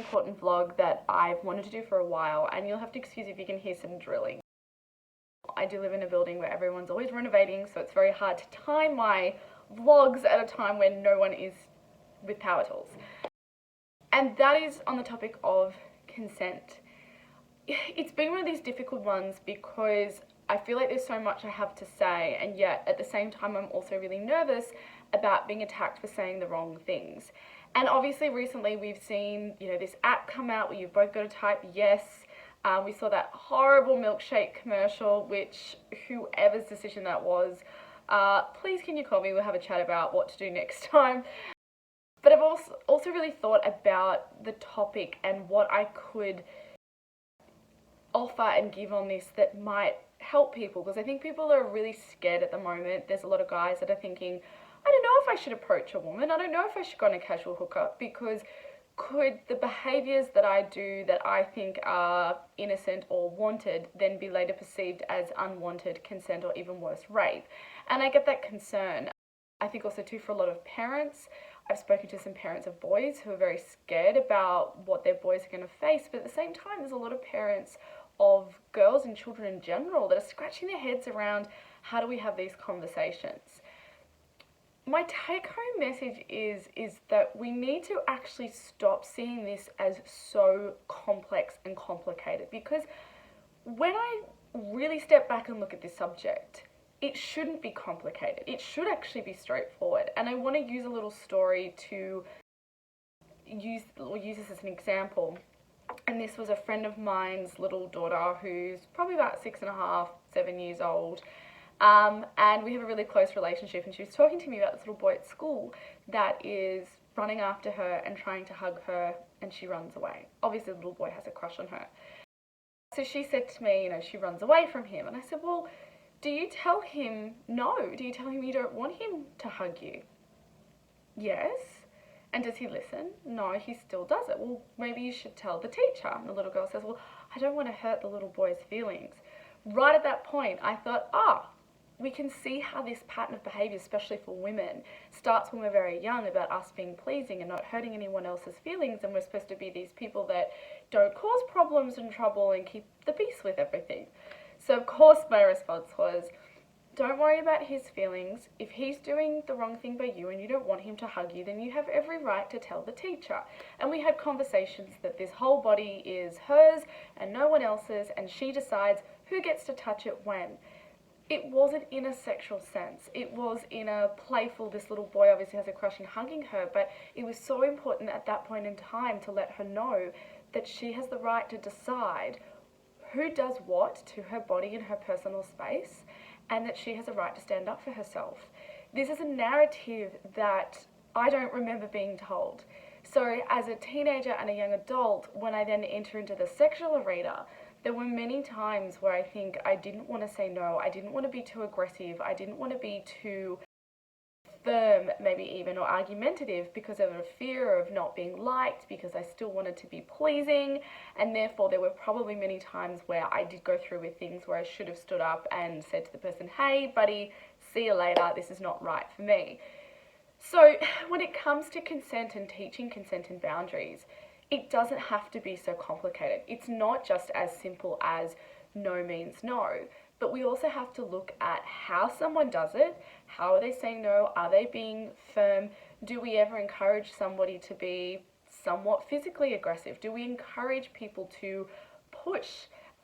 important vlog that I've wanted to do for a while, and you'll have to excuse if you can hear some drilling. I do live in a building where everyone's always renovating, so it's very hard to time my vlogs at a time when no one is with power tools. And that is on the topic of consent. It's been one of these difficult ones because I feel like there's so much I have to say, and yet at the same time I'm also really nervous about being attacked for saying the wrong things. And obviously recently we've seen, this app come out where you've both got to type yes. We saw that horrible milkshake commercial, which whoever's decision that was, please can you call me, we'll have a chat about what to do next time. But I've also really thought about the topic and what I could offer and give on this that might help people, because I think people are really scared at the moment. There's a lot of guys that are thinking, I don't know if I should approach a woman, I don't know if I should go on a casual hookup, because could the behaviours that I do that I think are innocent or wanted then be later perceived as unwanted consent or even worse, rape? And I get that concern. I think also too for a lot of parents, I've spoken to some parents of boys who are very scared about what their boys are going to face, but at the same time there's a lot of parents of girls and children in general that are scratching their heads around how do we have these conversations. My take-home message is that we need to actually stop seeing this as so complex and complicated, because when I really step back and look at this subject, it shouldn't be complicated. It should actually be straightforward. And I want to use a little story to use this as an example. And this was a friend of mine's little daughter who's probably about 6.5, 7 years old. And we have a really close relationship, and she was talking to me about this little boy at school that is running after her and trying to hug her, and she runs away. Obviously the little boy has a crush on her. So she said to me, she runs away from him. And I said, well, do you tell him no? Do you tell him you don't want him to hug you? Yes. And does he listen? No, he still does it. Well, maybe you should tell the teacher. And the little girl says, well, I don't want to hurt the little boy's feelings. Right at that point, I thought, we can see how this pattern of behaviour, especially for women, starts when we're very young, about us being pleasing and not hurting anyone else's feelings, and we're supposed to be these people that don't cause problems and trouble and keep the peace with everything. So of course my response was, don't worry about his feelings. If he's doing the wrong thing by you and you don't want him to hug you, then you have every right to tell the teacher. And we had conversations that this whole body is hers and no one else's, and she decides who gets to touch it when. It wasn't in a sexual sense. It was in a playful, this little boy obviously has a crush on hugging her, but it was so important at that point in time to let her know that she has the right to decide who does what to her body and her personal space, and that she has a right to stand up for herself. This is a narrative that I don't remember being told. So as a teenager and a young adult, when I then enter into the sexual arena, there were many times where I think I didn't want to say no, I didn't want to be too aggressive, I didn't want to be too firm, maybe even, or argumentative, because of a fear of not being liked, because I still wanted to be pleasing, and therefore there were probably many times where I did go through with things where I should have stood up and said to the person, hey buddy, see you later, this is not right for me. So when it comes to consent and teaching consent and boundaries, it doesn't have to be so complicated. It's not just as simple as no means no, but we also have to look at how someone does it. How are they saying no? Are they being firm? Do we ever encourage somebody to be somewhat physically aggressive? Do we encourage people to push?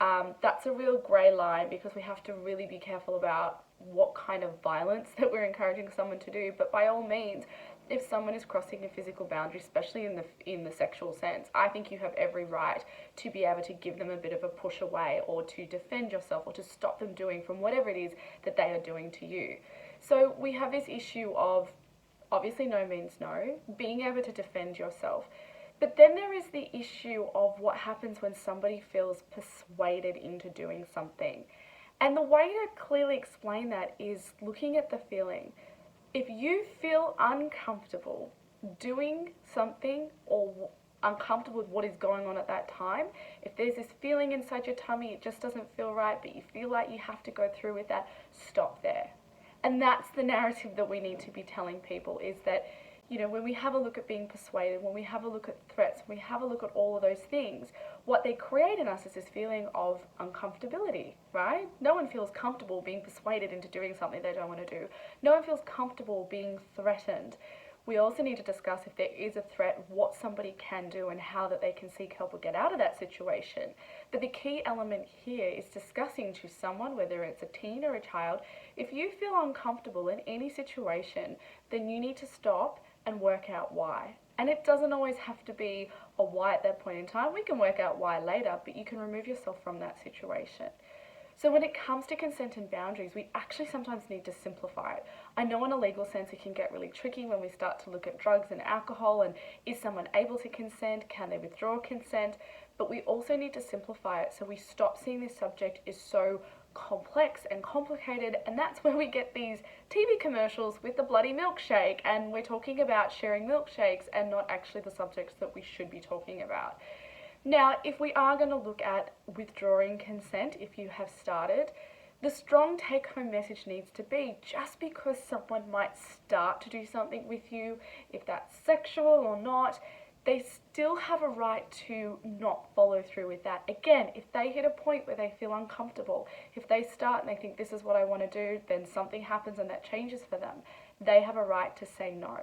That's a real grey line, because we have to really be careful about what kind of violence that we're encouraging someone to do. But by all means, if someone is crossing a physical boundary, especially in the sexual sense, I think you have every right to be able to give them a bit of a push away, or to defend yourself, or to stop them doing from whatever it is that they are doing to you. So we have this issue of, obviously no means no, being able to defend yourself. But then there is the issue of what happens when somebody feels persuaded into doing something. And the way to clearly explain that is looking at the feeling. If you feel uncomfortable doing something, or uncomfortable with what is going on at that time, if there's this feeling inside your tummy, it just doesn't feel right, but you feel like you have to go through with that, stop there. And that's the narrative that we need to be telling people, is that You know, when we have a look at being persuaded, when we have a look at threats, when we have a look at all of those things, what they create in us is this feeling of uncomfortability, right? No one feels comfortable being persuaded into doing something they don't want to do. No one feels comfortable being threatened. We also need to discuss, if there is a threat, what somebody can do and how that they can seek help or get out of that situation. But the key element here is discussing to someone, whether it's a teen or a child, if you feel uncomfortable in any situation, then you need to stop and work out why. And it doesn't always have to be a why at that point in time. We can work out why later, but you can remove yourself from that situation. So when it comes to consent and boundaries, we actually sometimes need to simplify it. I know in a legal sense it can get really tricky when we start to look at drugs and alcohol and is someone able to consent, can they withdraw consent, but we also need to simplify it so we stop seeing this subject as so complex and complicated, and that's where we get these TV commercials with the bloody milkshake and we're talking about sharing milkshakes and not actually the subjects that we should be talking about. Now, if we are going to look at withdrawing consent, if you have started, the strong take-home message needs to be, just because someone might start to do something with you, if that's sexual or not, they still have a right to not follow through with that. Again, if they hit a point where they feel uncomfortable, if they start and they think this is what I want to do, then something happens and that changes for them, they have a right to say no.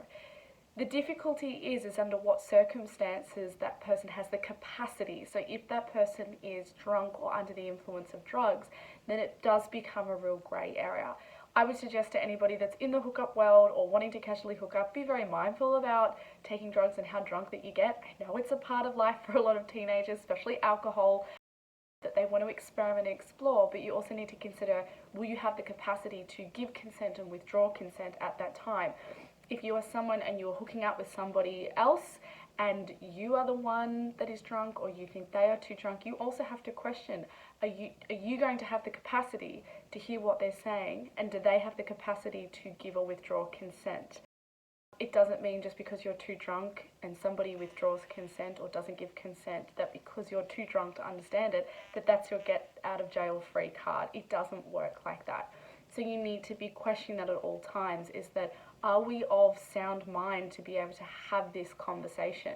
The difficulty is under what circumstances that person has the capacity. So if that person is drunk or under the influence of drugs, then it does become a real grey area. I would suggest to anybody that's in the hookup world or wanting to casually hook up, be very mindful about taking drugs and how drunk that you get. I know it's a part of life for a lot of teenagers, especially alcohol, that they want to experiment and explore, but you also need to consider, will you have the capacity to give consent and withdraw consent at that time? If you are someone and you're hooking up with somebody else and you are the one that is drunk or you think they are too drunk, you also have to question, are you going to have the capacity to hear what they're saying, and do they have the capacity to give or withdraw consent? It doesn't mean just because you're too drunk and somebody withdraws consent or doesn't give consent, that because you're too drunk to understand it, that that's your get out of jail free card. It doesn't work like that. So you need to be questioning that at all times, is that, are we of sound mind to be able to have this conversation?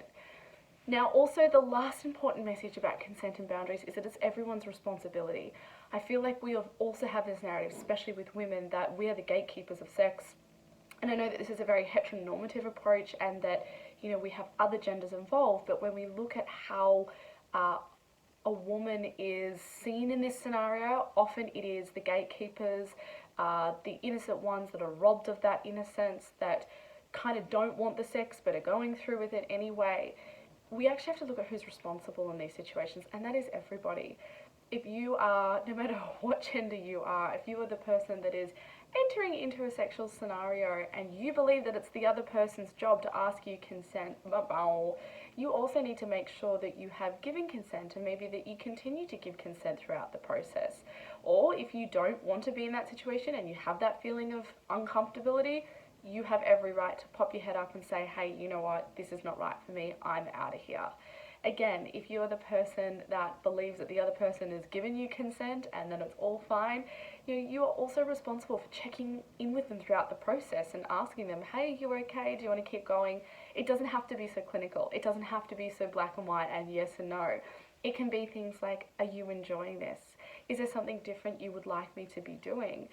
Now, also the last important message about consent and boundaries is that it's everyone's responsibility. I feel like we also have this narrative, especially with women, that we are the gatekeepers of sex. And I know that this is a very heteronormative approach and that, you know, we have other genders involved, but when we look at how a woman is seen in this scenario, often it is the gatekeepers, the innocent ones that are robbed of that innocence, that kind of don't want the sex but are going through with it anyway. We actually have to look at who's responsible in these situations, and that is everybody. If you are, no matter what gender you are, if you are the person that is entering into a sexual scenario and you believe that it's the other person's job to ask you consent, you also need to make sure that you have given consent and maybe that you continue to give consent throughout the process. Or if you don't want to be in that situation and you have that feeling of uncomfortability, you have every right to pop your head up and say, hey, you know what, this is not right for me, I'm out of here. Again, if you're the person that believes that the other person has given you consent and that it's all fine, you are also responsible for checking in with them throughout the process and asking them, hey, you okay? Do you want to keep going? It doesn't have to be so clinical. It doesn't have to be so black and white and yes and no. It can be things like, are you enjoying this? Is there something different you would like me to be doing?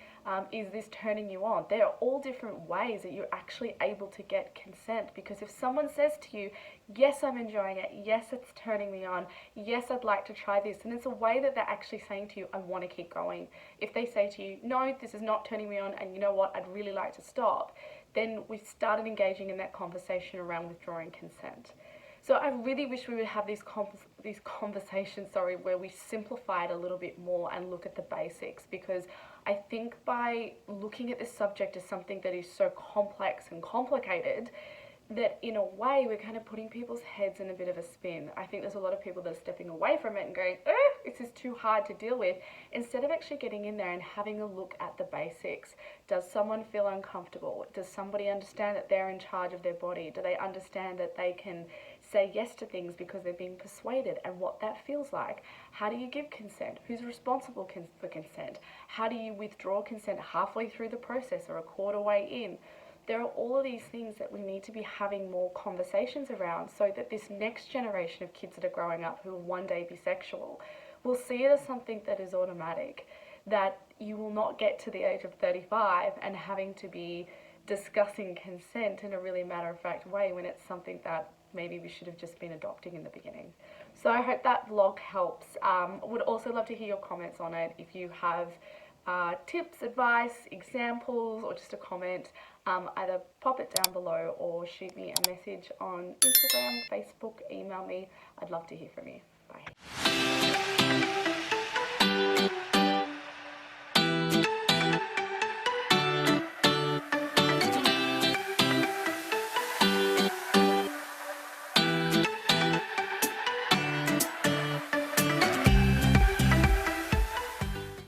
Is this turning you on? There are all different ways that you're actually able to get consent, because if someone says to you, yes, I'm enjoying it, yes, it's turning me on, yes, I'd like to try this, and it's a way that they're actually saying to you, I want to keep going. If they say to you, no, this is not turning me on, and you know what, I'd really like to stop, then we've started engaging in that conversation around withdrawing consent. So I really wish we would have these conversations, where we simplify it a little bit more and look at the basics, because I think by looking at this subject as something that is so complex and complicated, that in a way we're kind of putting people's heads in a bit of a spin. I think there's a lot of people that are stepping away from it and going, this is too hard to deal with, instead of actually getting in there and having a look at the basics. Does someone feel uncomfortable? Does somebody understand that they're in charge of their body? Do they understand that they can say yes to things because they're being persuaded, and what that feels like? How do you give consent? Who's responsible for consent? How do you withdraw consent halfway through the process or a quarter way in? There are all of these things that we need to be having more conversations around so that this next generation of kids that are growing up who will one day be sexual will see it as something that is automatic, that you will not get to the age of 35 and having to be discussing consent in a really matter-of-fact way when it's something that maybe we should have just been adopting in the beginning. So I hope that vlog helps. Would also love to hear your comments on it. If you have tips, advice, examples, or just a comment, either pop it down below or shoot me a message on Instagram, Facebook, email me. I'd love to hear from you. Bye.